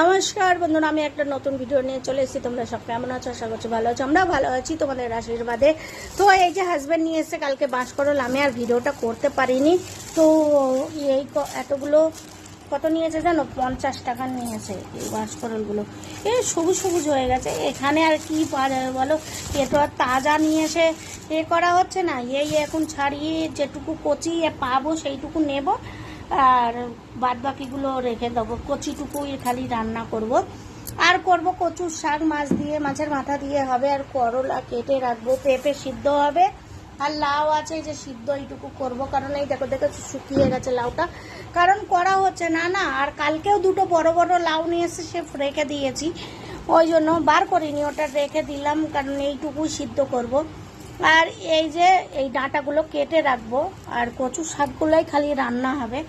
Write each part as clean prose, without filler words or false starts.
নমস্কার বন্ধুরা, আমি একটা নতুন ভিডিও নিয়ে চলে এসেছি। তোমরা সব কেমন আছো? আশা করছি ভালো আছো। আমরা ভালো আছি তোমাদের আশীর্বাদে। তো এই যে হাজব্যান্ড নিয়ে এসে কালকে বাঁশকরল, আমি আর ভিডিওটা করতে পারিনি। তো এই এতগুলো কত নিয়েছে জানো? 50 টাকা নিয়েছে এই বাঁশকরলগুলো। সবুজ সবুজ হয়ে গেছে। এখানে আর কি পাওয়া যাবে বলো? এ তো আর তাজা নিয়ে এসে করা হচ্ছে না। এই এখন ছাড়িয়ে যেটুকু কচি পাবো সেইটুকু নেব, আর বাদ বাকিগুলো রেখে দেবো। কচিটুকুই খালি রান্না করব। আর করব কচুর শাক মাছ দিয়ে, মাছের মাথা দিয়ে হবে। আর করলা কেটে রাখবো, পেঁপে সিদ্ধ হবে, আর লাউ আছে যে সিদ্ধ, এইটুকু করব। কারণ এই দেখো দেখো শুকিয়ে গেছে লাউটা, কারণ করা হচ্ছে না না। আর কালকেও দুটো বড় বড় লাউ নিয়ে এসে সে রেখে দিয়েছি, ওই জন্য বার করিনি, ওটা রেখে দিলাম। কারণ এইটুকুই সিদ্ধ করব। আর এই যে এই ডাঁটাগুলো কেটে রাখবো, আর কচু শাকগুলোই খালি রান্না হবে।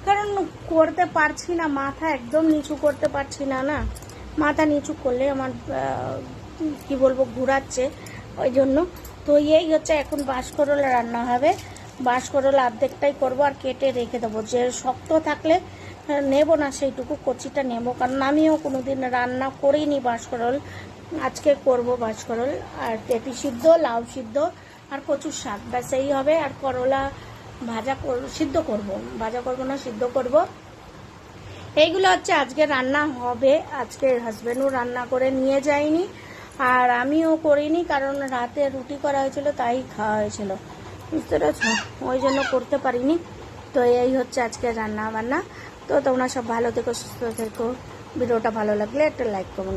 কারণ করতে পারছি না, মাথা একদম নিচু করতে পারছি না। না, মাথা নিচু করলে আমার কি বলবো ঘুরাচ্ছে, ওই জন্য। তো এই হচ্ছে এখন বাঁশকরল রান্না হবে। বাঁশকরল অর্ধেকটাই করবো আর কেটে রেখে দেবো। যে শক্ত থাকলে নেব না, সেইটুকু কচিটা নেব। কারণ আমিও কোনোদিন রান্না করিনি বাঁশকরল, আজকে করব বাঁশকরল। আর পেঁপে সিদ্ধ, লাউ সিদ্ধ, আর কচুর শাক, ব্যাস এই হবে। আর করলা ভাজা সিদ্ধ করব, ভাজা করব না সিদ্ধ করব। এইগুলো হচ্ছে আজকে রান্না হবে। আজকে হাজব্যান্ডও রান্না করে নিয়ে যায়নি, আর আমিও করিনি, কারণ রাতে রুটি করা হয়েছিল, তাই খাওয়া হয়েছিল, বুঝতে পেরেছো? ওই জন্য করতে পারিনি। তো এই হচ্ছে আজকে রান্না বান্না। তো তোমরা সব ভালো থেকো, সুস্থ থেকো। ভিডিওটা ভালো লাগলে একটা লাইক কমেন্ট